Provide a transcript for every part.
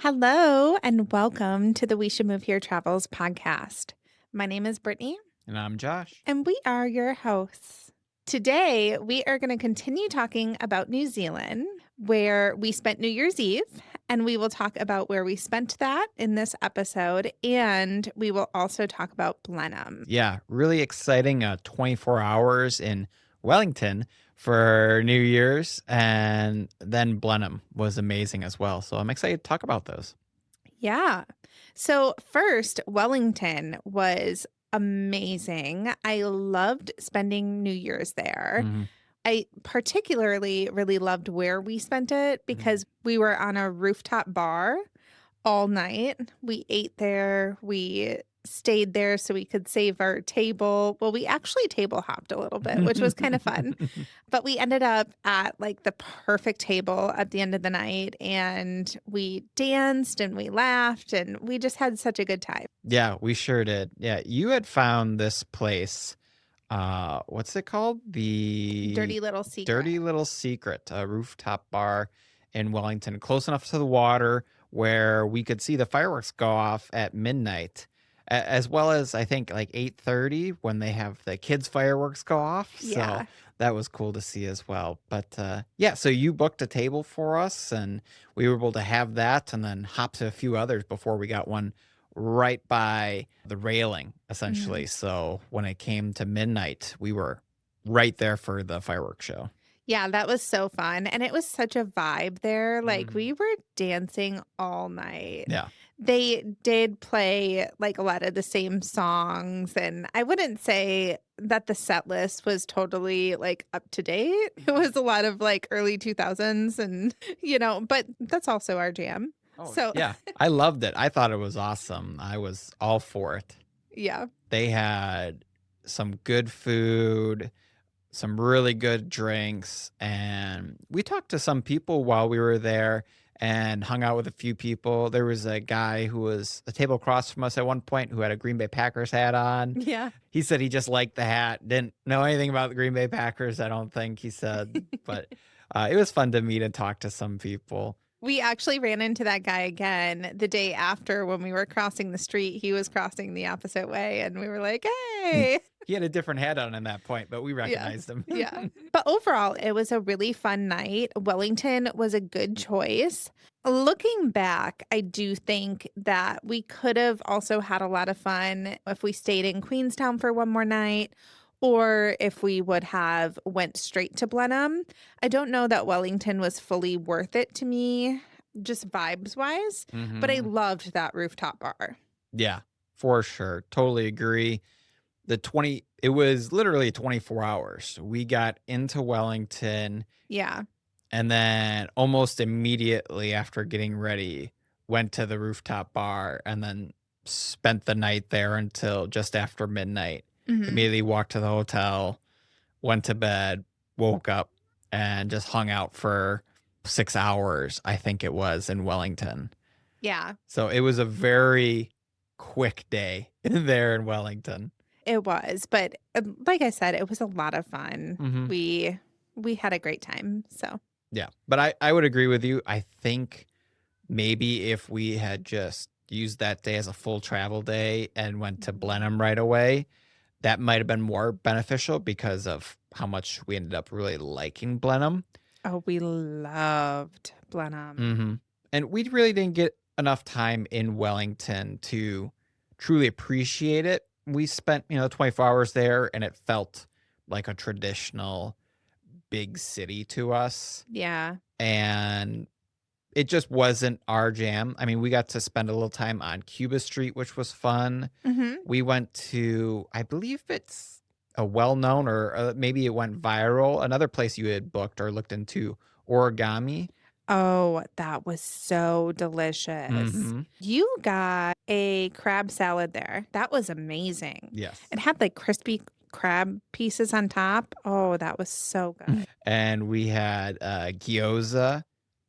Hello and welcome to the We Should Move Here Travels podcast. My name is Brittany And I'm Josh. and we are your hosts. Today, we are going to continue talking about New Zealand, where we spent New Year's Eve, and we will talk about where we spent that in this episode, and we will also talk about Blenheim. Yeah, really exciting 24 hours in Wellington for New Year's. And then Blenheim was amazing as well. So I'm excited to talk about those. Yeah. So, first, Wellington was amazing. I loved spending New Year's there. Hmm. I particularly really loved where we spent it because we were on a rooftop bar all night. We ate there. We stayed there so we could save our table. Well, we actually table hopped a little bit, which was kind of fun. But we ended up at like the perfect table at the end of the night and we danced and we laughed and we just had such a good time. Yeah, we sure did. Yeah, you had found this place. What's it called? The Dirty little secret. Dirty Little Secret, a rooftop bar in Wellington, close enough to the water where we could see the fireworks go off at midnight, as well as I think like 8:30 when they have the kids fireworks go off. So Yeah. that was cool to see as well. But yeah, so you booked a table for us, and we were able to have that, and then hop to a few others before we got one right by the railing, Mhm. essentially. So when it came to midnight, we were right there for the fireworks show. Yeah, that was so fun, and it was such a vibe there, like, Mhm. we were dancing all night. Yeah. They did play, like, a lot of the same songs, and I wouldn't say that the set list was totally, like, up to date. It was a lot of, like, early 2000s and, but that's also our jam. Oh, So, yeah. I loved it. I thought it was awesome. I was all for it. yeah. They had some good food, some really good drinks, and we talked to some people while we were there and hung out with a few people. There was a guy who was a table across from us at one point who had a Green Bay Packers hat on. Yeah. He said he just liked the hat, didn't know anything about the Green Bay Packers, I don't think he said, but it was fun to meet and talk to some people. We actually ran into that guy again the day after when we were crossing the street. He was crossing the opposite way, and we were like, "Hey." He had a different hat on in that point, but we Yeah. recognized him. Yeah. But overall, it was a really fun night. Wellington was a good choice. Looking back, I do think that we could have also had a lot of fun if we stayed in Queenstown for one more night or if we would have went straight to Blenheim. I don't know that Wellington was fully worth it to me, just vibes wise, but I Hmm. loved that rooftop bar. Yeah, for sure. Totally agree. It was literally 24 hours. We got into Wellington Yeah. and then almost immediately after getting ready, went to the rooftop bar and then spent the night there until just after midnight. Hmm. Immediately walked to the hotel, went to bed, woke up, and just hung out for 6 hours, I think it was, in Wellington. Yeah. So it was a very quick day in there in Wellington. It was, but, like I said, it was a lot of fun. Mhm. We had a great time, so Yeah, but I would agree with you. I think maybe if we had just used that day as a full travel day and went to Mhm. Blenheim right away, that might have been more beneficial because of how much we ended up really liking Blenheim. Oh, we loved Blenheim. Mhm. And we really didn't get enough time in Wellington to truly appreciate it. We spent, 24 hours there and it felt like a traditional big city to us. Yeah. And it just wasn't our jam. I mean, we got to spend a little time on Cuba Street, which was fun. Mhm. We went to, I believe it's a well-known or maybe it went viral, another place you had booked or looked into, Origami. Oh, that was so delicious. Mhm. You got a crab salad there. That was amazing. Yes. It had, like, crispy crab pieces on top. Oh, that was so good. And we had gyoza,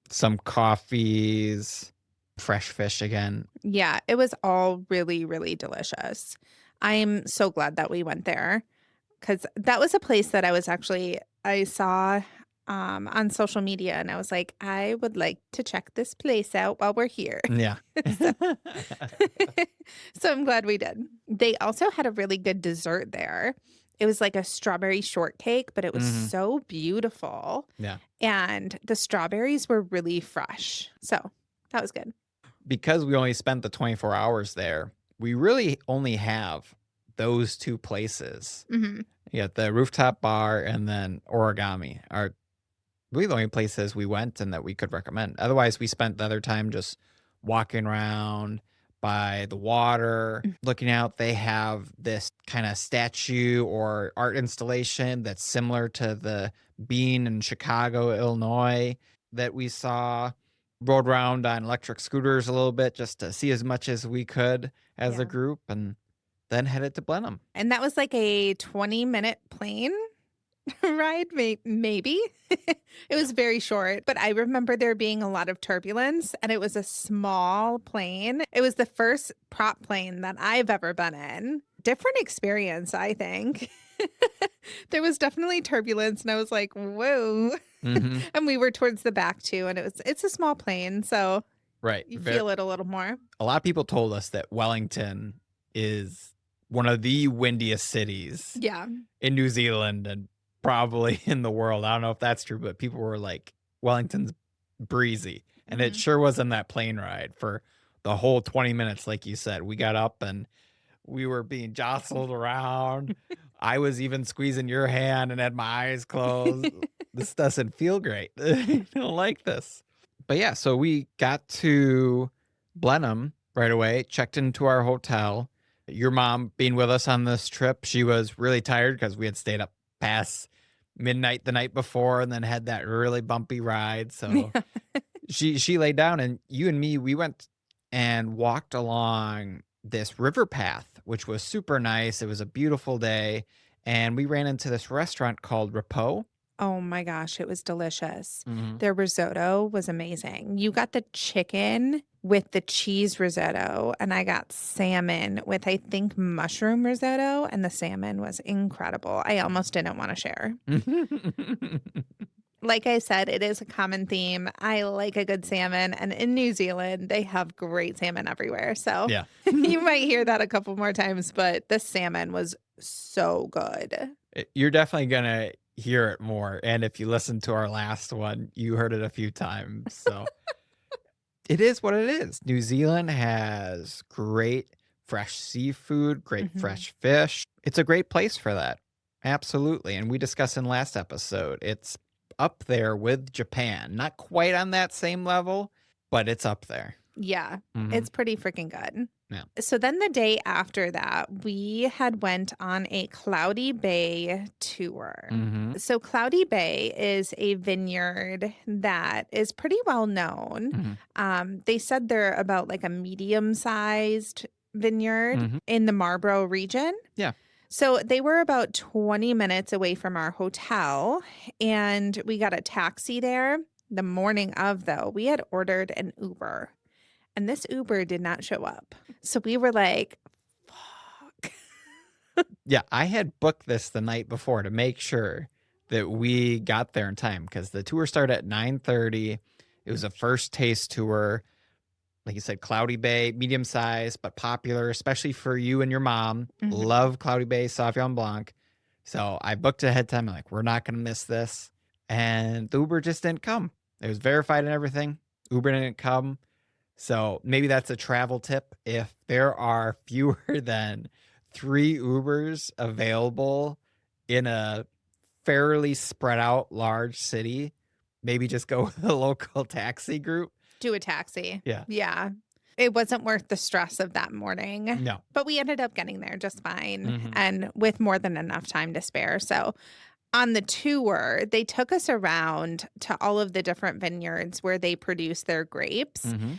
some coffees, fresh fish again. Yeah, it was all really, really delicious. I'm so glad that we went there because that was a place that I saw on social media, and I was like, "I would like to check this place out while we're here." Yeah. So so I'm glad we did. They also had a really good dessert there. It was like a strawberry shortcake, but it was Mhm. so beautiful, Yeah. and the strawberries were really fresh. So, that was good. Because we only spent the 24 hours there, we really only have those 2 places. Mhm. You got the rooftop bar and then origami are really the only places we went and that we could recommend. Otherwise, we spent the other time just walking around by the water, Mm. looking out. They have this kind of statue or art installation that's similar to the Bean in Chicago, Illinois that we saw. Rode around on electric scooters a little bit just to see as much as we could as a Yeah. group and then headed to Blenheim. And that was like a 20-minute plane ride, maybe. It Yeah. was very short, but I remember there being a lot of turbulence, and it was a small plane. It was the first prop plane that I've ever been in. Different experience, I think. There was definitely turbulence, and I was like, "Whoa." Mhm. And we were towards the back too, and it's a small plane, so Right. you feel it a little more. A lot of people told us that Wellington is one of the windiest cities Yeah. in New Zealand and probably in the world. I don't know if that's true, but people were like, Wellington's breezy. And it Mhm. sure was in that plane ride for the whole 20 minutes, like you said. We got up and we were being jostled around. I was even squeezing your hand and had my eyes closed. This doesn't feel great. I don't like this. But yeah, so we got to Blenheim right away, checked into our hotel. Your mom being with us on this trip, she was really tired because we had stayed up past midnight the night before and then had that really bumpy ride. So Yeah. she laid down and you and me, we went and walked along this river path, which was super nice. It was a beautiful day. And we ran into this restaurant called Repo. Oh my gosh, it was delicious. Hmm. Their risotto was amazing. You got the chicken with the cheese risotto, and I got salmon with, I think, mushroom risotto, and the salmon was incredible. I almost didn't want to share. Like I said, it is a common theme. I like a good salmon, and in New Zealand, they have great salmon everywhere. So Yeah. you might hear that a couple more times, but the salmon was so good. You're definitely gonna hear it more, and if you listen to our last one, you heard it a few times, so it is what it is. New Zealand has great fresh seafood, great Mhm. fresh fish. It's a great place for that. Absolutely, and we discussed in last episode, it's up there with Japan. Not quite on that same level, but it's up there. Yeah, Mhm. it's pretty freaking good. Yeah. So then the day after that, we had went on a Cloudy Bay tour. Mhm. So Cloudy Bay is a vineyard that is pretty well known. Mhm. They said they're about like a medium-sized vineyard Mhm. in the Marlborough region. Yeah. So they were about 20 minutes away from our hotel, and we got a taxi there. The morning of, though, we had ordered an Uber, and this Uber did not show up. So we were like, fuck. Yeah, I had booked this the night before to make sure that we got there in time because the tour started at 9:30. It was a first taste tour. Like you said, Cloudy Bay, medium size, but popular, especially for you and your mom. Mhm. Love Cloudy Bay Sauvignon Blanc. So I booked it ahead of time. I'm like, we're not going to miss this. And the Uber just didn't come. It was verified and everything. Uber didn't come. So maybe that's a travel tip. If there are fewer than 3 Ubers available in a fairly spread out large city, maybe just go with a local taxi group. Do a taxi. Yeah. Yeah. It wasn't worth the stress of that morning, No. but we ended up getting there just fine Mhm. and with more than enough time to spare. So on the tour, they took us around to all of the different vineyards where they produce their grapes. Mhm.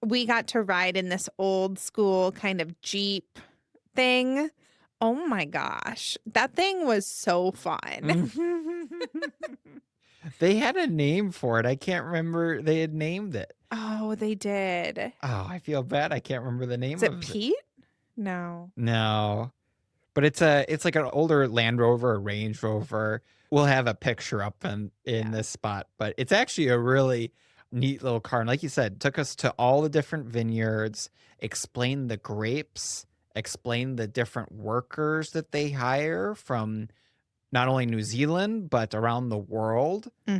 We got to ride in this old school kind of Jeep thing. Oh my gosh. That thing was so fun. They had a name for it. I can't remember they had named it. Oh, they did. Oh, I feel bad. I can't remember the Is name it of it. Pete? No. No. But it's like an older Land Rover, a Range Rover. We'll have a picture up in Yeah. this spot, but it's actually a really neat little car, and like you said, took us to all the different vineyards, explained the grapes, explained the different workers that they hire from not only New Zealand, but around the world for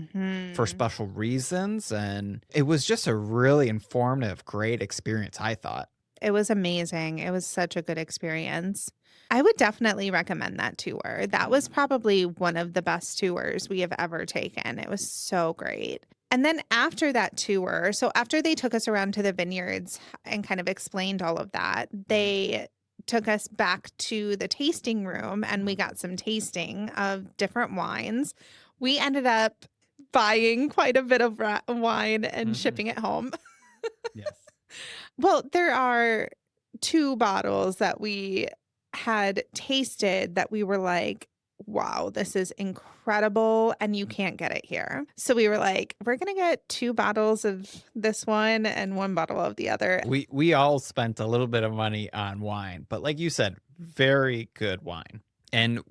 Mhm. special reasons, and it was just a really informative, great experience, I thought. It was amazing. It was such a good experience. I would definitely recommend that tour. That was probably one of the best tours we have ever taken. It was so great. And then after that tour, so after they took us around to the vineyards and kind of explained all of that, they took us back to the tasting room and we got some tasting of different wines. We ended up buying quite a bit of wine and Mhm. shipping it home. Yes. Well, there are 2 bottles that we had tasted that we were like, "Wow, this is incredible, and you can't get it here." So we were like, "We're gonna get 2 bottles of this one and 1 bottle of the other." We all spent a little bit of money on wine, but like you said, very good wine. And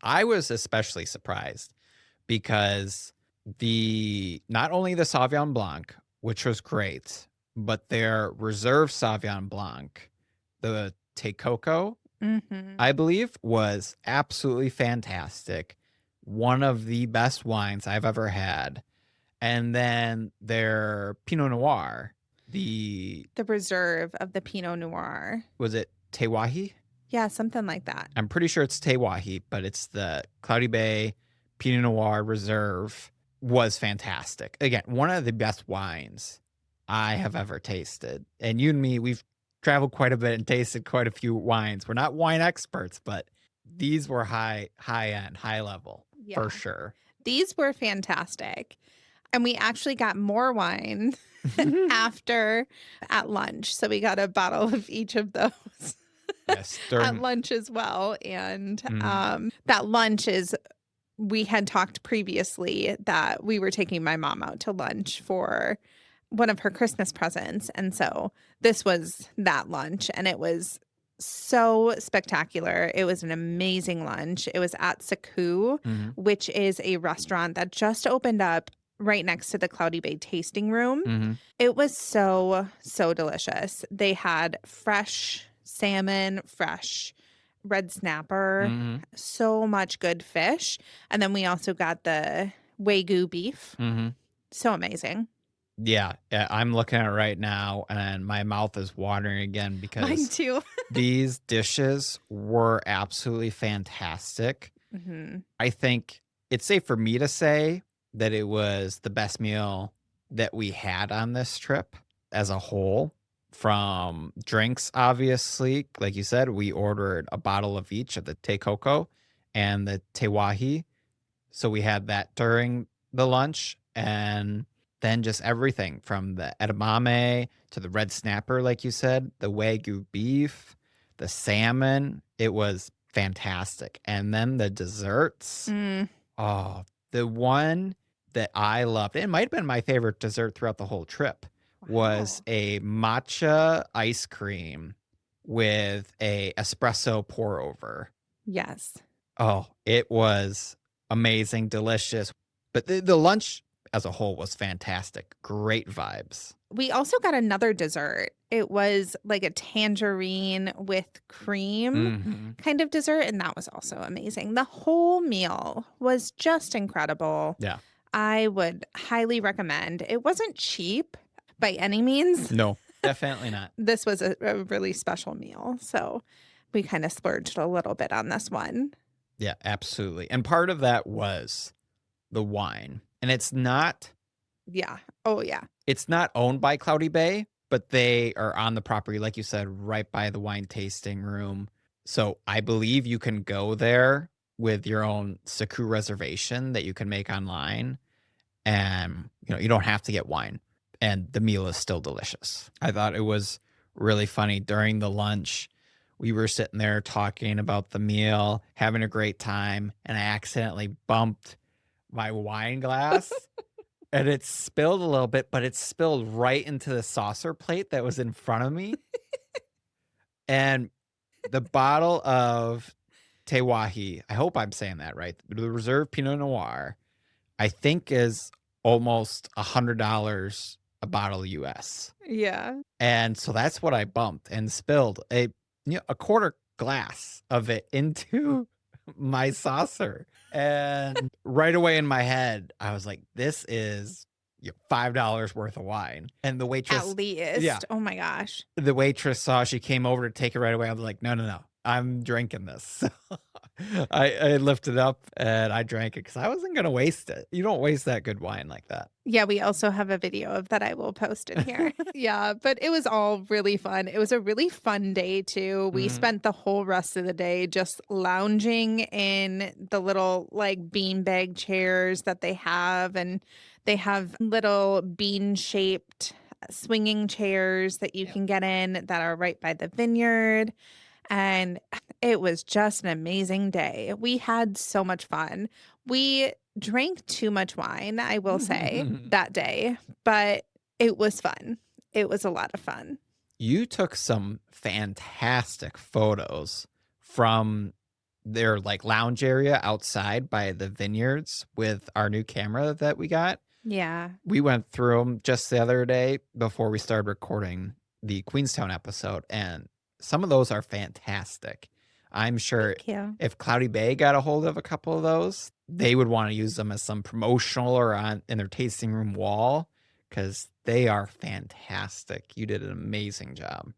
I was especially surprised because the not only the Sauvignon Blanc, which was great, but their reserve Sauvignon Blanc, the Tecoco, I Mhm. believe, was absolutely fantastic. One of the best wines I've ever had. And then their Pinot Noir, the The reserve of the Pinot Noir. was it Tewahi? Yeah, something like that. I'm pretty sure it's Tewahi, but it's the Cloudy Bay Pinot Noir Reserve was fantastic. Again, one of the best wines I have ever tasted. And you and me, we've traveled quite a bit and tasted quite a few wines. We're not wine experts, but these were high end, high level for Yeah. sure. These were fantastic, and we actually got more wine after at lunch, so we got a bottle of each of those Yes, at during lunch as well, and, mhm, that lunch is we had talked previously that we were taking my mom out to lunch for one of her Christmas presents, and so this was that lunch, and it was so spectacular. It was an amazing lunch. It was at Saku, mhm, which is a restaurant that just opened up right next to the Cloudy Bay tasting room. mhm, It was so, so delicious. They had fresh salmon, fresh red snapper, mhm, so much good fish, and then we also got the Wagyu beef. mhm. So amazing. Yeah, yeah, I'm looking at it right now and my mouth is watering again Mine because too. these dishes were absolutely fantastic. Mhm. I think it's safe for me to say that it was the best meal that we had on this trip as a whole. From drinks, obviously, like you said, we ordered a bottle of each of the Te Coco and the Te Wahi. So we had that during the lunch, and then just everything from the edamame to the red snapper, like you said, the Wagyu beef, the salmon. It was fantastic. And then the desserts. Mm, Oh, the one that I loved, it might have been my favorite dessert throughout the whole trip, was wow. a matcha ice cream with a espresso pour over. Yes. Oh, it was amazing, delicious, but the lunch as a whole was fantastic. Great vibes. We also got another dessert. It was like a tangerine with cream Mhm. kind of dessert, and that was also amazing. The whole meal was just incredible. Yeah. I would highly recommend. It wasn't cheap by any means. No, definitely not. This was a really special meal, so we kinda splurged a little bit on this one. Yeah, absolutely, and part of that was the wine, and Yeah. Oh, yeah. it's not owned by Cloudy Bay, but they are on the property, like you said, right by the wine tasting room. So I believe you can go there with your own Saku reservation that you can make online, and you don't have to get wine, and the meal is still delicious. I thought it was really funny during the lunch. We were sitting there talking about the meal, having a great time, and I accidentally bumped my wine glass and it spilled a little bit, but it spilled right into the saucer plate that was in front of me. And the bottle of Tewahi, I hope I'm saying that right. The Reserve Pinot Noir, I think is almost $100 a bottle US. Yeah. And so that's what I bumped and spilled a quarter glass of it into my saucer. And right away in my head, I was like, this is $5 worth of wine. And At yeah, least. Oh my gosh. the waitress saw, she came over to take it right away. I was like, no, no, no, I'm drinking this. So I lifted up and I drank it because I wasn't going to waste it. You don't waste that good wine like that. Yeah, we also have a video of that I will post in here. Yeah, but it was all really fun. It was a really fun day too. We Mhm. spent the whole rest of the day just lounging in the little like beanbag chairs that they have, and they have little bean-shaped swinging chairs that you can get in that are right by the vineyard. And it was just an amazing day. We had so much fun. We drank too much wine, I will say, that day, but it was fun. It was a lot of fun. You took some fantastic photos from their like lounge area outside by the vineyards with our new camera that we got. Yeah. We went through them just the other day before we started recording the Queenstown episode, and some of those are fantastic. I'm sure Thank you. if Cloudy Bay got a hold of a couple of those, they would want to use them as some promotional or on in their tasting room wall because they are fantastic. You did an amazing job.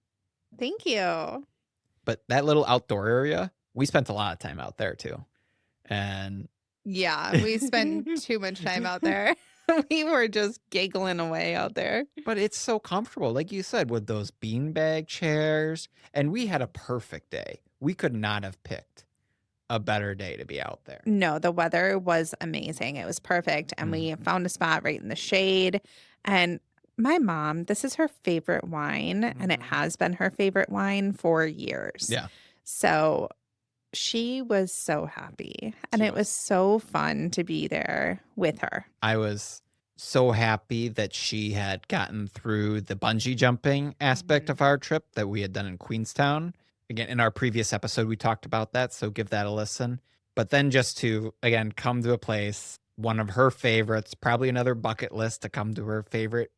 Thank you. But that little outdoor area, we spent a lot of time out there too. And Yeah, we spent too much time out there. We were just giggling away out there. but it's so comfortable, like you said, with those beanbag chairs. And we had a perfect day. We could not have picked a better day to be out there. No, the weather was amazing. It was perfect. And we found a spot right in the shade. And my mom, this is her favorite wine, and it has been her favorite wine for years. Yeah. So she was so happy. And She it was so fun to be there with her. I was so happy that she had gotten through the bungee jumping aspect of our trip that we had done in Queenstown. Again, in our previous episode, we talked about that, so give that a listen. But then just to, again, come to a place, one of her favorites, probably another bucket list to come to her favorite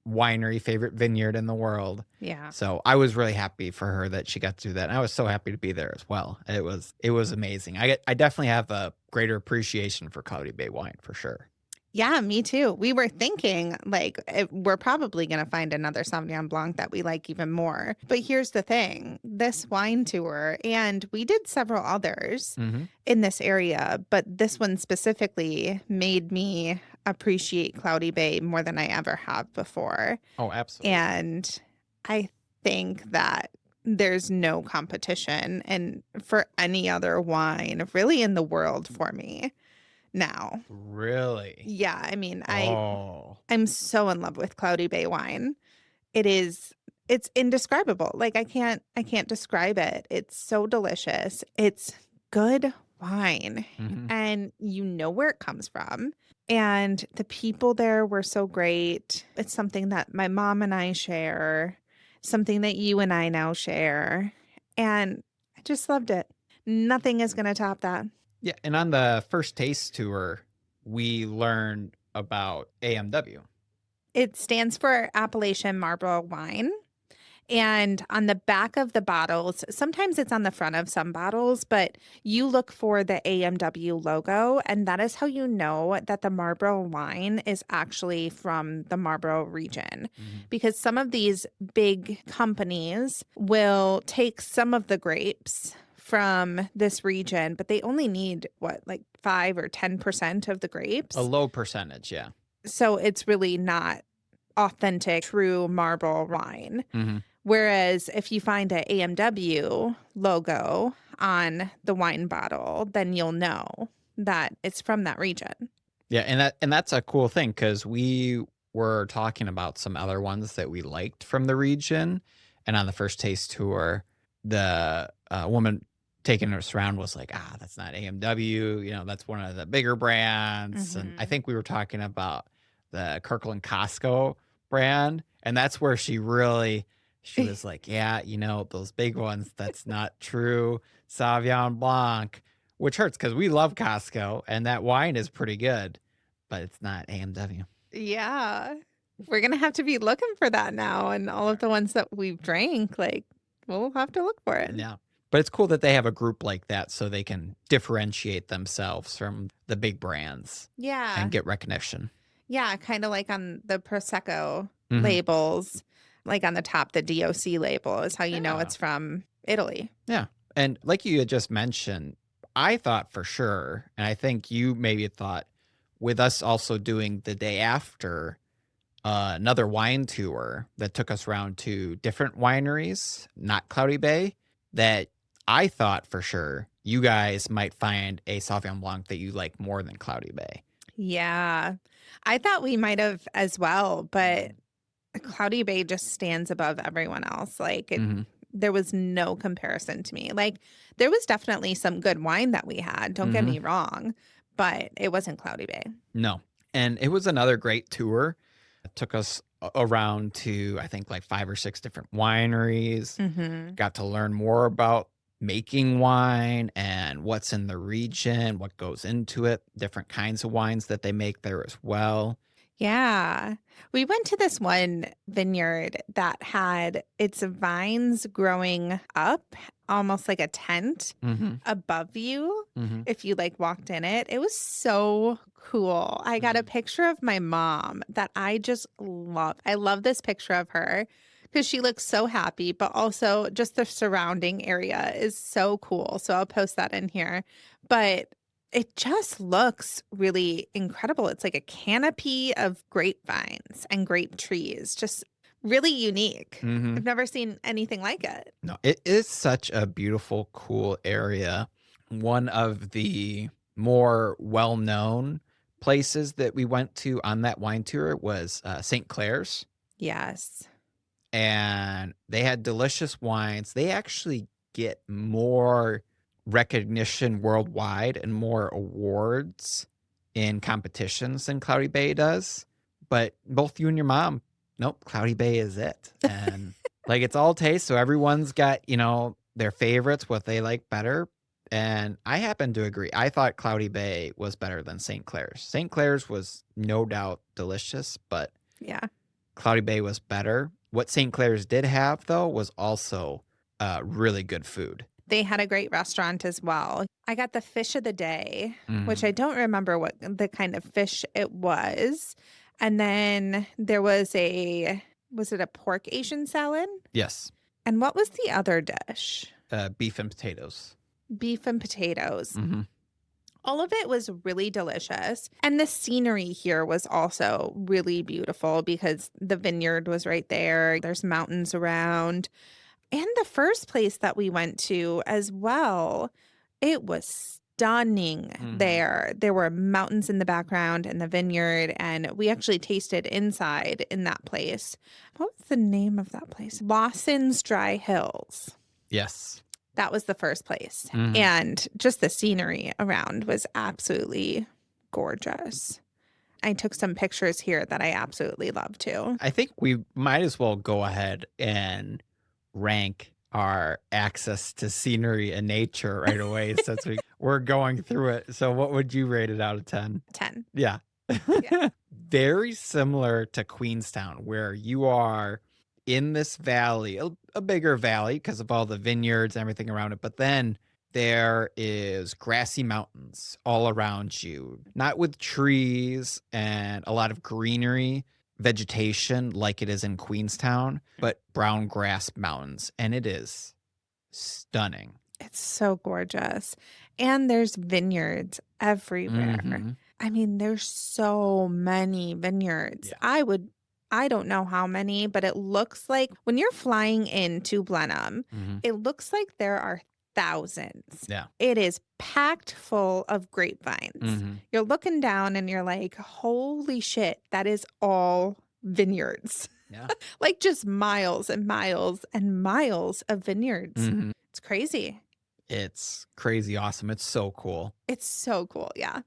winery, favorite vineyard in the world. Yeah. So I was really happy for her that she got to do that. And I was so happy to be there as well. It was amazing. I definitely have a greater appreciation for Cloudy Bay wine for sure. Yeah, me too. We were thinking like we're probably going to find another Sauvignon Blanc that we like even more. But here's the thing, this wine tour, and we did several others in this area, but this one specifically made me appreciate Cloudy Bay more than I ever have before. Oh, absolutely. And I think that there's no competition and for any other wine really in the world for me now. Really? Yeah, I mean, Oh. I'm so in love with Cloudy Bay wine. It's indescribable. Like I can't describe it. It's so delicious. It's good wine and you know where it comes from. And the people there were so great. It's something that my mom and I share, something that you and I now share. And I just loved it. Nothing is going to top that. Yeah, and on the first taste tour, we learned about AMW. It stands for Appalachian Marble Wine. And on the back of the bottles, sometimes it's on the front of some bottles, but you look for the AMW logo, and that is how you know that the Marlborough wine is actually from the Marlborough region. Because some of these big companies will take some of the grapes from this region, but they only need like 5 or 10% of the grapes. A low percentage, yeah. So it's really not authentic, true Marlborough wine. Whereas if you find an AMW logo on the wine bottle, then you'll know that it's from that region. Yeah, and that's a cool thing because we were talking about some other ones that we liked from the region, and on the first taste tour, the woman taking us around was like, that's not AMW, that's one of the bigger brands. And I think we were talking about the Kirkland Costco brand, and that's where she She was like, "Yeah, those big ones, that's not true Sauvignon Blanc," which hurts because we love Costco and that wine is pretty good, but it's not A&W. Yeah. We're gonna have to be looking for that now, and all of the ones that we've drank, like, we'll have to look for it. Yeah. But it's cool that they have a group like that so they can differentiate themselves from the big brands and Yeah. get recognition. Yeah, kinda like on the Prosecco Mhm. labels, like on the top, the DOC label is how you know Yeah. it's from Italy. Yeah. And like you had just mentioned, I thought for sure, and I think you maybe thought with us also doing the day after another wine tour that took us around to different wineries, not Cloudy Bay, that I thought for sure you guys might find a Sauvignon Blanc that you like more than Cloudy Bay. Yeah. I thought we might have as well, but Mhm. Cloudy Bay just stands above everyone else. Like, Mhm. there was no comparison to me. Like, there was definitely some good wine that we had, don't get Mhm. me wrong, but it wasn't Cloudy Bay. No. And it was another great tour. It took us around to I think like 5 or 6 different wineries. Mhm. Got to learn more about making wine and what's in the region, what goes into it, different kinds of wines that they make there as well. Yeah. We went to this one vineyard that had its vines growing up almost like a tent Mhm. above you Mhm. if you like walked in it. It was so cool. I got a Mhm. picture of my mom that I just love. I love this picture of her because she looks so happy, but also just the surrounding area is so cool. So I'll post that in here. But it just looks really incredible. It's like a canopy of grapevines and grape trees, just really unique. I've Mhm. never seen anything like it. No, it is such a beautiful, cool area. One of the more well-known places that we went to on that wine tour was, St. Clair's, Yes. and they had delicious wines. They actually get more recognition worldwide and more awards in competitions than Cloudy Bay does, but both you and your mom, nope, Cloudy Bay is it, and, like, it's all taste, so everyone's got, their favorites, what they like better, and I happen to agree. I thought Cloudy Bay was better than St. Clair's. St. Clair's was no doubt delicious, but Yeah. Cloudy Bay was better. What St. Clair's did have, though, was also, really good food. They had a great restaurant as well. I got the fish of the day, which I Mhm. don't remember what the kind of fish it was. And then there was it a pork Asian salad? Yes. And what was the other dish? Beef and potatoes. Beef and potatoes. Mhm. All of it was really delicious. And the scenery here was also really beautiful because the vineyard was right there. There's mountains around. And the first place that we went to as well, it was stunning Mhm. there. There were mountains in the background and the vineyard, and we actually tasted inside in that place. What was the name of that place? Lawson's Dry Hills. Yes. That was the first place. Mhm. And just the scenery around was absolutely gorgeous. I took some pictures here that I absolutely love too. I think we might as well go ahead and rank our access to scenery and nature right away since we're going through it. So what would you rate it out of 10? 10. Yeah. Yeah. Very similar to Queenstown, where you are in this valley, a bigger valley because of all the vineyards and everything around it. But then there is grassy mountains all around you, not with trees and a lot of greenery, vegetation like it is in Queenstown, but brown grass mountains. And it is stunning. It's so gorgeous. And there's vineyards everywhere. Hmm. I mean, there's so many vineyards. Yeah. I don't know how many, but it looks like when you're flying into Blenheim, Hmm. it looks like there are thousands. Yeah. It is packed full of grapevines. Hmm. You're looking down and you're like, holy shit, that is all vineyards. Yeah. Like just miles and miles and miles of vineyards. Hmm. It's crazy. It's crazy awesome. It's so cool. It's so cool, yeah.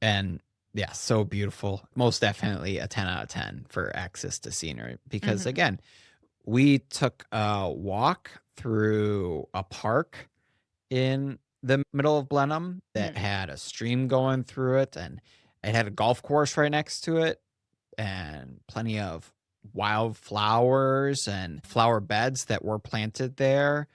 And yeah, so beautiful. Most definitely a 10 out of 10 for access to scenery because Mhm. again, We took a walk through a park in the middle of Blenheim that Mhm. had a stream going through it, and it had a golf course right next to it, and plenty of wildflowers and flower beds that were planted there,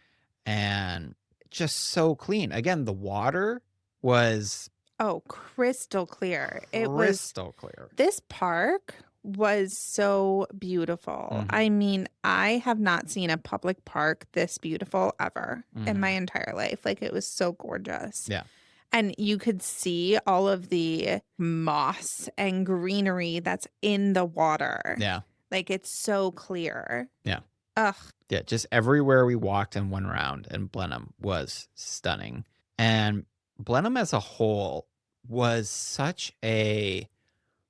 and just so clean. Again, the water was Oh, crystal clear. It was crystal clear. This park was so beautiful. I Mhm, mean, I have not seen a public park this beautiful ever in my mhm. entire life. Like, it was so gorgeous. Yeah, And you could see all of the moss and greenery that's in the water. yeah, Like, it's so clear. yeah. Ugh. Yeah, just everywhere we walked and went around in Blenheim was stunning. And Blenheim as a whole was such a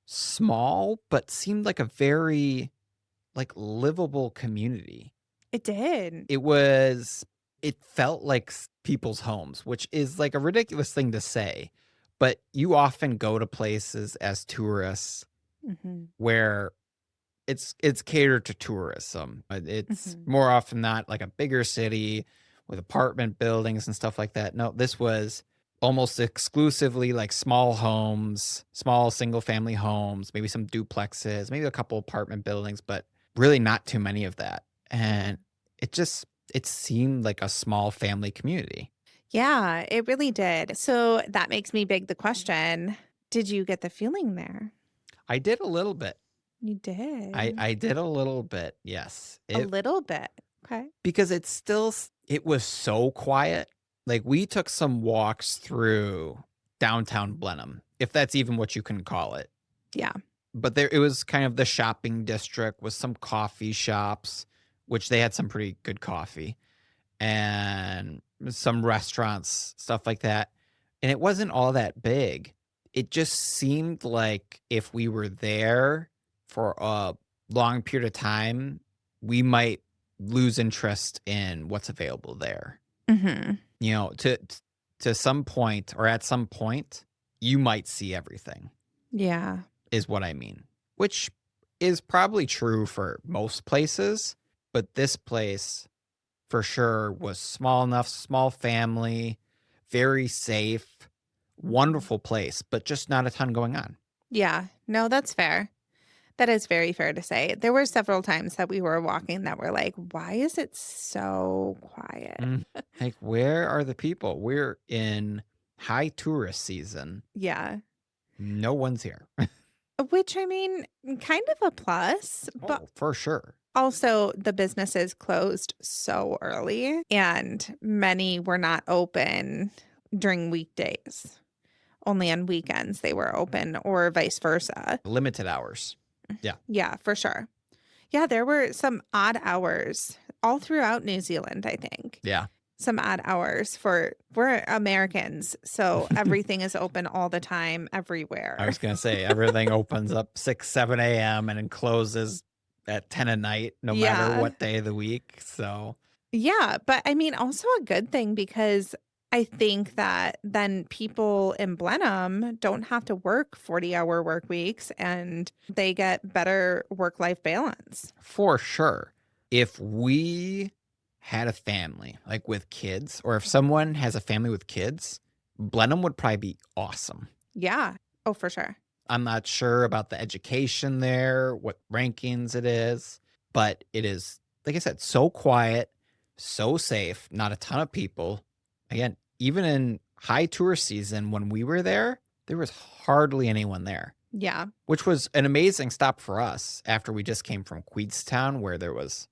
small, but seemed like a very, like, livable community. It did. It felt like people's homes, which is like a ridiculous thing to say, but you often go to places as tourists Mhm. where it's catered to tourism. It's Mhm. more often not like a bigger city with apartment buildings and stuff like that. No, this was almost exclusively like small homes, small single family homes, maybe some duplexes, maybe a couple apartment buildings, but really not too many of that. And it seemed like a small family community. Yeah, it really did. So that makes me beg the question, did you get the feeling there? I did a little bit. You did. I did a little bit. Yes. A It little bit. Okay. Because it was so quiet. Like, we took some walks through downtown Blenheim, if that's even what you can call it. Yeah. But it was kind of the shopping district with some coffee shops, which they had some pretty good coffee, and some restaurants, stuff like that. And it wasn't all that big. It just seemed like if we were there for a long period of time, we might lose interest in what's available there. Mhm. You know, to some point or at some point, you might see everything, Yeah. is what I mean. Which is probably true for most places, but this place for sure was small enough, small family, very safe, Mhm. wonderful place, but just not a ton going on. Yeah. No, that's fair. That is very fair to say. There were several times that we were walking that were like, "Why is it so quiet?" Mm. Like, where are the people? We're in high tourist season. Yeah. No one's here. Which, I mean, kind of a plus, but Oh, for sure. also the businesses closed so early and many were not open during weekdays. Only on weekends they were open or vice versa. Limited hours. Yeah. Yeah, for sure. Yeah, there were some odd hours all throughout New Zealand, I think. Yeah. Some odd hours for we're Americans, so everything is open all the time, I everywhere. was gonna say everything opens up 6, 7 a.m. and then closes at 10 at night, no matter Yeah. what day of the week. So Yeah, but I mean, also a good thing because I think that then people in Blenheim don't have to work 40-hour work weeks and they get better work-life balance. for sure, if we had a family like with kids, or if someone has a family with kids, Blenheim would probably be awesome. Yeah. Oh, for sure. I'm not sure about the education there, what rankings it is, but it is, like I said, so quiet, so safe, not a ton of people. Again, even in high tourist season when we were there was hardly anyone there, Yeah. which was an amazing stop for us after we just came from Queenstown, where there was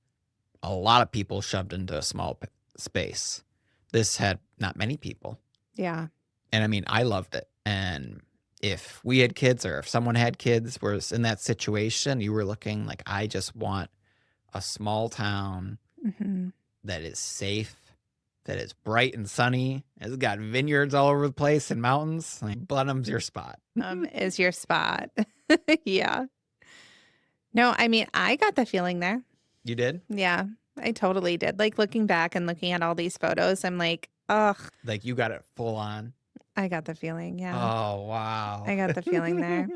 a lot of people shoved into a small space. This had not many people. Yeah. And I mean, I loved it. And if we had kids or if someone had kids was in that situation, you were looking like, I just want a small town Mhm. that is safe, that is bright and sunny, has got vineyards all over the place and mountains. Like, Blenheim's your spot. Is your spot. Yeah. No, I mean, I got the feeling there. You did? Yeah, I totally did. Like, looking back and looking at all these photos, I'm like, "Ugh, Like, you got it full on. I got the feeling, yeah. Oh, wow. I got the feeling there.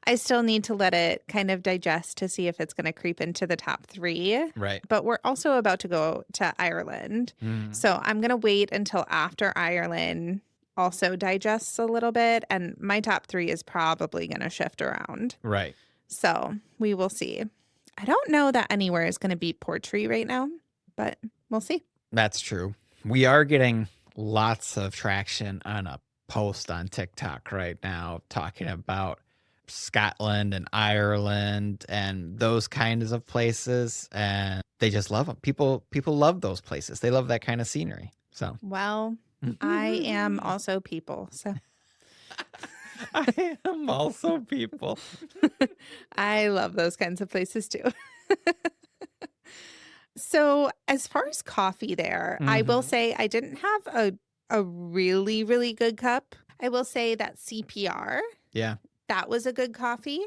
I still need to let it kind of digest to see if it's gonna creep into the top 3, Right. but we're also about to go to Ireland, Mm, so I'm gonna wait until after Ireland also digests a little bit, and my top 3 is probably gonna shift around. right. So, we will see. I don't know that anywhere is gonna beat Portree right now, but we'll see. That's true. We are getting lots of traction on a post on TikTok right now talking about Scotland and Ireland and those kinds of places, and they just love them. People love those places. They love that kind of scenery. So Well, I am also people, so I am also people. I love those kinds of places too. So, as far as coffee there, I will Mhm. say I didn't have a really, really good cup. I will say that CPR, Yeah. that was a good coffee.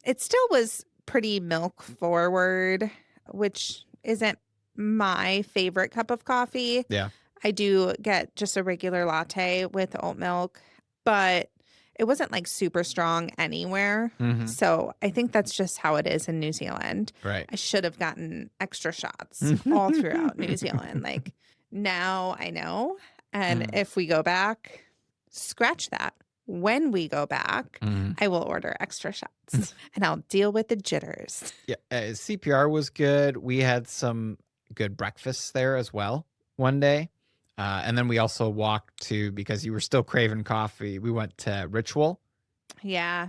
It still was pretty milk forward, which isn't my favorite cup of coffee. Yeah. I do get just a regular latte with oat milk, but it wasn't like super strong anywhere. Mhm. So I think that's just how it is in New Zealand. Right. I should have gotten extra shots all throughout New Zealand. Like now I know. And Mm, if we go back, scratch that. When we go back, mhm. I will order extra shots and I'll deal with the jitters. Yeah, CPR was good. We had some good breakfasts there as well one day. And then we also walked to, because you were still craving coffee, we went to Ritual Yeah.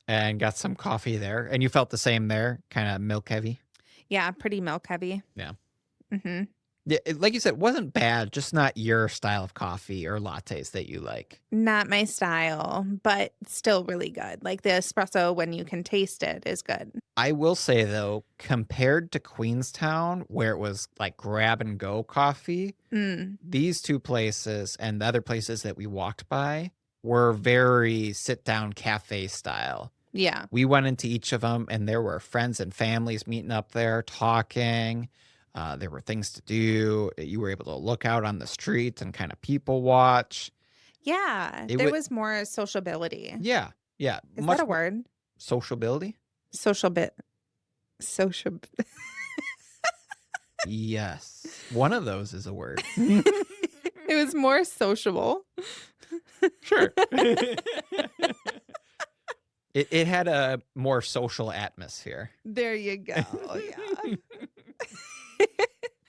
and got some coffee there. And you felt the same there, kind of milk heavy. Yeah. Pretty milk heavy. Yeah. Hmm. Yeah, like you said, it wasn't bad, just not your style of coffee or lattes that you like. Not my style, but still really good. Like the espresso, when you can taste it, is good. I will say though, compared to Queenstown, where it was like grab and go coffee, Mm, these 2 places and the other places that we walked by were very sit down cafe style. yeah. We went into each of them, and there were friends and families meeting up there talking. There were things to do. You were able to look out on the streets and kinda people watch. Yeah. It There would was more sociability. Yeah, yeah, Is that much a more word? sociability? Social bit. Social. Yes. One of those is a word. It was more sociable. Sure. It had a more social atmosphere. There you go. Yeah.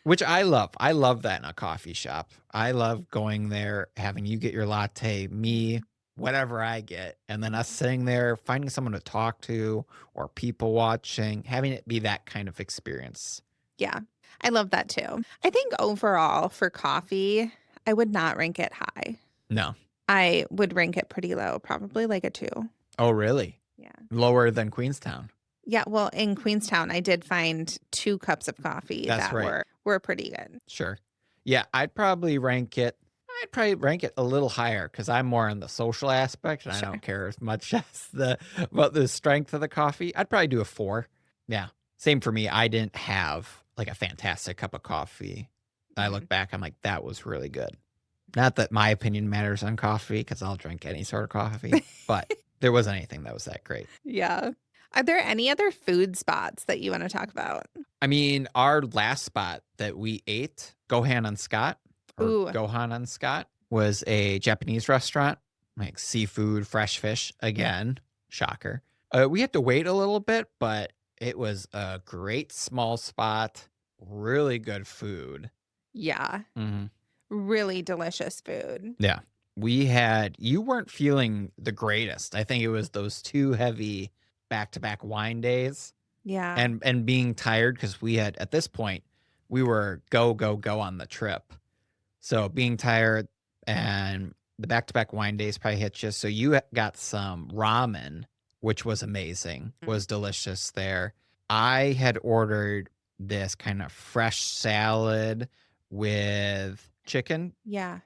Which I love. I love that in a coffee shop. I love going there, having you get your latte, me, whatever I get, and then us sitting there, finding someone to talk to or people watching, having it be that kind of experience. Yeah. I love that too. I think overall for coffee, I would not rank it high. No. I would rank it pretty low, probably like a 2. Oh, really? Yeah. Lower than Queenstown. Yeah, well, in Queenstown, I did find 2 cups of coffee That's that right. were pretty good. Sure. Yeah, I'd probably rank it a little higher because I'm more on the social aspect and I Sure. don't care as much as about the strength of the coffee. I'd probably do a 4. Yeah. Same for me. I didn't have like a fantastic cup of coffee. I Mhm. look back, I'm like, that was really good. Not that my opinion matters on coffee because I'll drink any sort of coffee, but there wasn't anything that was that great. Yeah. Are there any other food spots that you wanna talk about? I mean, our last spot that we ate, Gohan on Scott or Ooh, Gohan on Scott, was a Japanese restaurant, like seafood, fresh fish. Again, shocker. We had to wait a little bit, but it was a great small spot, really good food. yeah. Mhm. Really delicious food. Yeah. You weren't feeling the greatest. I think it was those 2 heavy back-to-back wine days. Yeah. And being tired because we had at this point, we were go, go, go on the trip. So being tired and the back-to-back wine days probably hit you. So you got some ramen, which was amazing, Mm. was delicious there. I had ordered this kind of fresh salad with chicken, Yeah.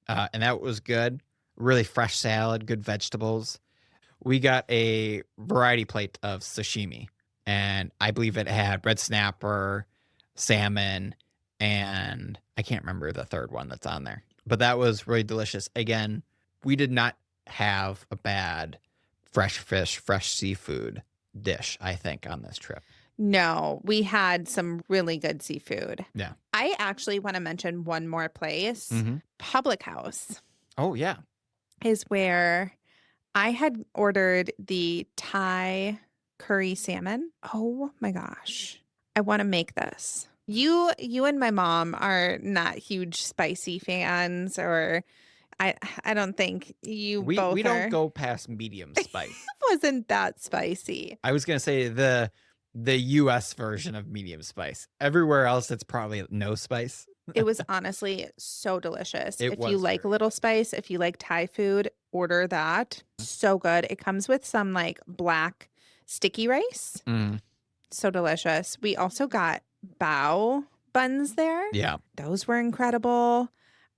and that was good. Really fresh salad, good vegetables. We got a variety plate of sashimi, and I believe it had red snapper, salmon, and I can't remember the third one that's on there. But that was really delicious. Again, we did not have a bad fresh fish, fresh seafood dish, I think, on this trip. No, we had some really good seafood. Yeah. I actually want to mention one more place. Mm-hmm. Public House Oh, yeah. is where I had ordered the Thai curry salmon. Oh my gosh. I want to make this. You and my mom are not huge spicy fans, or I don't think you We both don't are. go past medium spice. Wasn't that spicy. I was gonna say the US version of medium spice. Everywhere else, it's probably no spice. It was honestly so delicious. It If you was like a very little good. spice, if you like Thai food, order that. So good. It comes with some like black sticky rice. Mm, So delicious. We also got bao buns there. yeah. Those were incredible.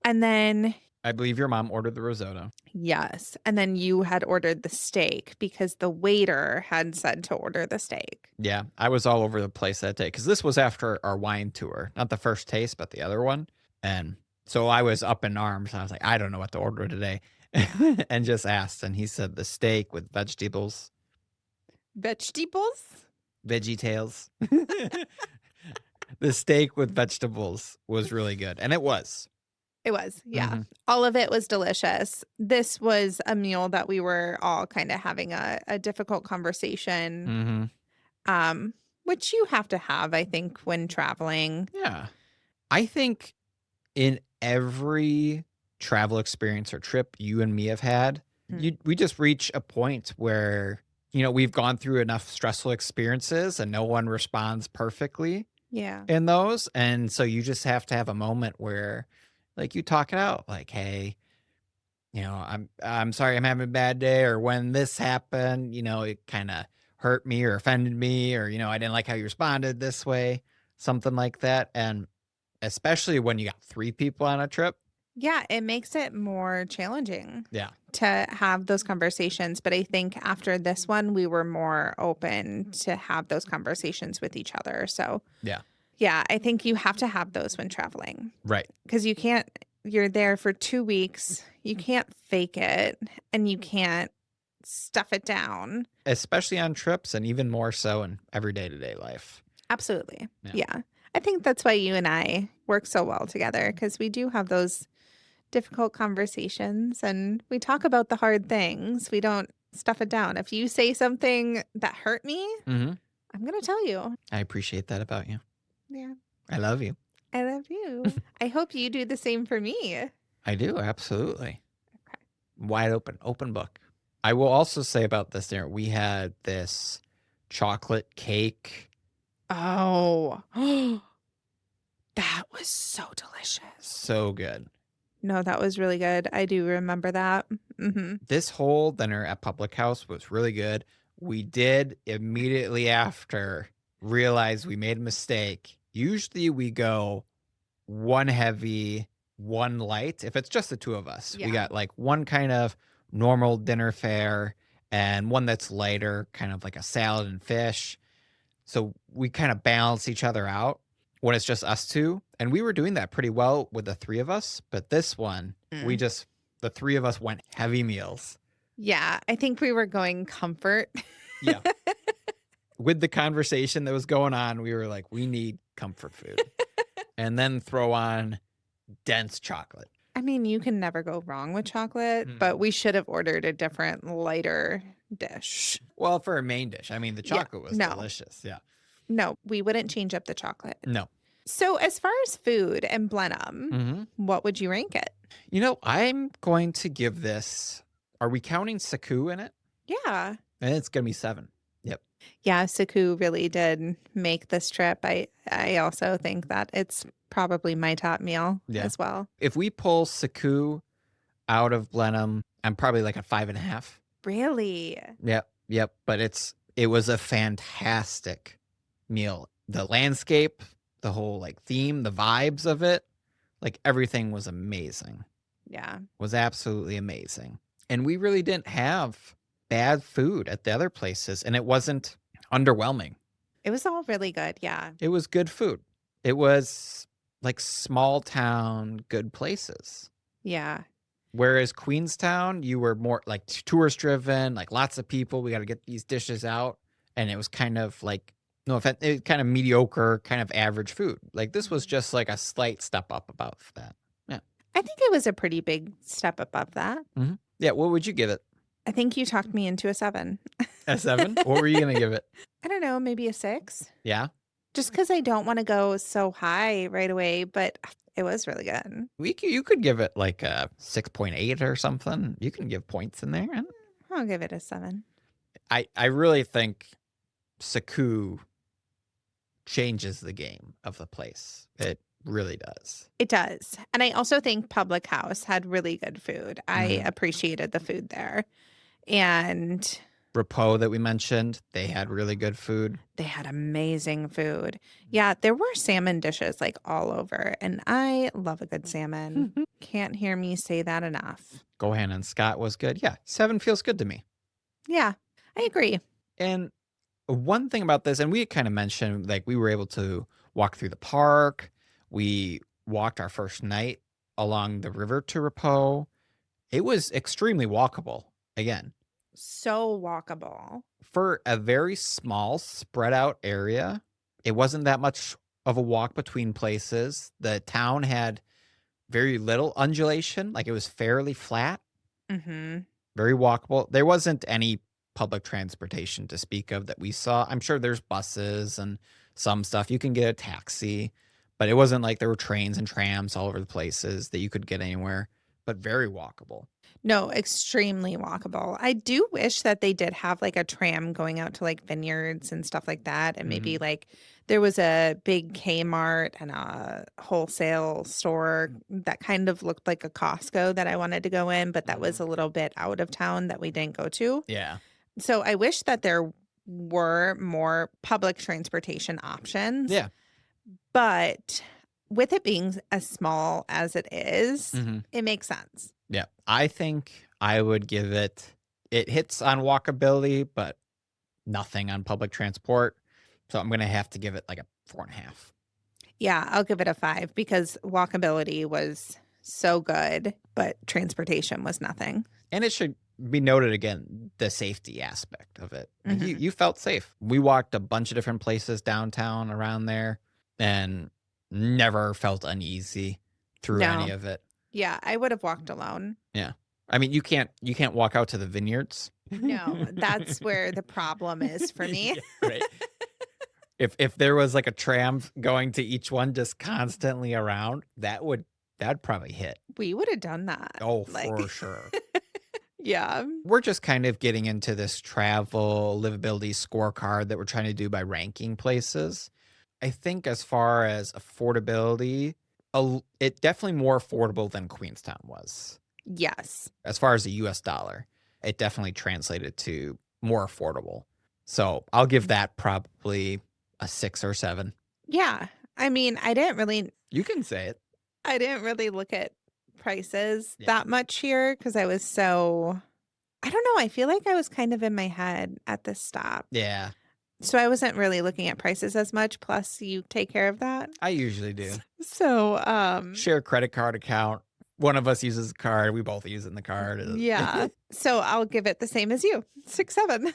And then, I believe your mom ordered the risotto. yes. And then you had ordered the steak because the waiter had said to order the steak. Yeah, I was all over the place that day because this was after our wine tour, not the first taste, but the other one. And so I was up in arms. I was like, I don't know what to order today, and just asked. And he said the steak with vegetables, Vegetables? veggie tails. The steak with vegetables was really good, and it was. It was, yeah. Mhm. All of it was delicious. This was a meal that we were all kind of having a difficult conversation, Mhm. which you have to have, I think, when traveling. Yeah, I think in every travel experience or trip you and me have had, Mm. we just reach a point where, we've gone through enough stressful experiences and no one responds perfectly Yeah. in those. And so you just have to have a moment where like you talk it out like, hey, I'm sorry I'm having a bad day, or when this happened, it kind of hurt me or offended me, or I didn't like how you responded this way, something like that. And especially when you got 3 people on a trip. Yeah, it makes it more challenging Yeah. to have those conversations. But I think after this one, we were more open to have those conversations with each other. So, Yeah. yeah, I think you have to have those when traveling Right. because you're there for 2 weeks. You can't fake it and you can't stuff it down. Especially on trips and even more so in everyday to day life. Absolutely. Yeah. Yeah. I think that's why you and I work so well together because we do have those difficult conversations and we talk about the hard things. We don't stuff it down. If you say something that hurt me, Mhm. I'm going to tell you. I appreciate that about you. Yeah. I love you. I love you. I hope you do the same for me. I do, absolutely. Okay. Wide open book. I will also say about this dinner, we had this chocolate cake. Oh, that was so delicious. So good. No, that was really good. I do remember that. Mm-hmm. This whole dinner at Public House was really good. We did immediately after realize we made a mistake. Usually we go one heavy, one light. If it's just the two of us, we Yeah. got like one kind of normal dinner fare and one that's lighter, kind of like a salad and fish. So we kind of balance each other out when it's just us two. And we were doing that pretty well with the 3 of us. But this one, Mm. the 3 of us went heavy meals. Yeah, I think we were going comfort. Yeah. With the conversation that was going on, we were like, we need comfort food. And then throw on dense chocolate. I mean, you can never go wrong with chocolate, but we should have ordered a different, lighter dish. Well, for a main dish. I mean, the Yeah, chocolate was no. delicious. Yeah. No, we wouldn't change up the chocolate. No. So, as far as food and Blenheim, Mm-hmm. what would you rank it? I'm going to give this. Are we counting Saku in it? Yeah. And it's going to be 7. Yep. Yeah, Saku really did make this trip. I also think that it's probably my top meal Yeah. as well. If we pull Saku out of Blenheim, I'm probably like a 5.5. Really? Yep. But it was a fantastic meal. The landscape, the whole like theme, the vibes of it, like everything was amazing. Yeah. Was absolutely amazing. And we really didn't have bad food at the other places, and it wasn't underwhelming. It was all really good. Yeah. It was good food. It was like small town good places. Yeah. Whereas Queenstown, you were more like tourist driven, like lots of people. We got to get these dishes out. And it was kind of like, no offense, it kind of mediocre, kind of average food. Like this was Mhm. just like a slight step up above that. Yeah. I think it was a pretty big step above that. Yeah. What would you give it? I think you talked me into a 7. A 7? What were you going to give it? I don't know, maybe a 6. Yeah. Just because I don't wanna go so high right away, but it was really good. You could give it like a 6.8 or something. You can give points in there. And I'll give it a 7. I really think Saku changes the game of the place. It really does. It does, and I also think Public House had really good food. I Mhm. appreciated the food there, and Repo that we mentioned, they had really good food. they had amazing food. Yeah, there were salmon dishes, like, all over, and I love a good salmon. Can't hear me say that enough. Gohan and Scott was good. Yeah, 7 feels good to me. Yeah, I agree. And one thing about this, and we kind of mentioned, like we were able to walk through the park. We walked our first night along the river to Repo. It was extremely walkable. Again, So walkable. for a very small, spread out area, it wasn't that much of a walk between places. The town had very little undulation, like it was fairly flat, Mhm. very walkable. There wasn't any public transportation to speak of that we saw. I'm sure there's buses and some stuff. You can get a taxi, but it wasn't like there were trains and trams all over the places that you could get anywhere, but very walkable. No, extremely walkable. I do wish that they did have, like, a tram going out to, like, vineyards and stuff like that, and maybe, Mhm. like, there was a big Kmart and a wholesale store that kind of looked like a Costco that I wanted to go in, but that was Mhm. a little bit out of town that we didn't go to. Yeah. So I wish that there were more public transportation options, Yeah. but with it being as small as it is, Mhm. it makes sense. Yeah. I think I would give it hits on walkability, but nothing on public transport. So I'm gonna have to give it like a 4.5. Yeah, I'll give it a 5 because walkability was so good, but transportation was nothing. And it should be noted again, the safety aspect of it. Like you Mhm. you felt safe. We walked a bunch of different places downtown around there and never felt uneasy through any No. of it. Yeah, I would have walked alone. Yeah. I mean, you can't walk out to the vineyards. No, that's where the problem is for me. Yeah, right. If there was like a tram going to each one just constantly around, that'd probably hit. We would have done that. Oh, Like, for sure. yeah. We're just kind of getting into this travel livability scorecard that we're trying to do by ranking places. I think as far as affordability, it definitely more affordable than Queenstown was. Yes. As far as the US dollar, it definitely translated to more affordable. So I'll give that probably a 6 or 7. Yeah. I mean, You can say it. I didn't really look at prices Yeah. that much here because I was so I don't know, I feel like I was kind of in my head at this stop. Yeah, So I wasn't really looking at prices as much, plus you take care of that. I usually do. So, Share credit card account. One of us uses the card. We both use it in the card. yeah. So I'll give it the same as you. 6, 7.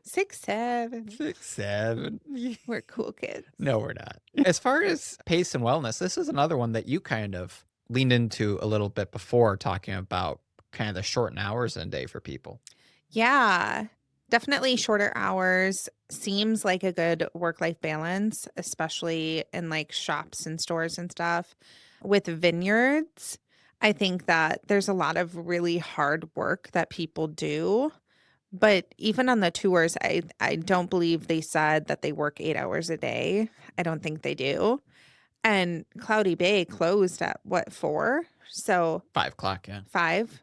6, 7. 6, 7. We're cool kids. No, we're not. As far as pace and wellness, this is another one that you kind of leaned into a little bit before talking about kind of the shortened hours in a day for people. Yeah. Definitely shorter hours seems like a good work-life balance, especially in like shops and stores and stuff. With vineyards, I think that there's a lot of really hard work that people do. But even on the tours, I don't believe they said that they work 8 hours a day. I don't think they do. And Cloudy Bay closed at what, 4? So 5 o'clock, yeah. 5.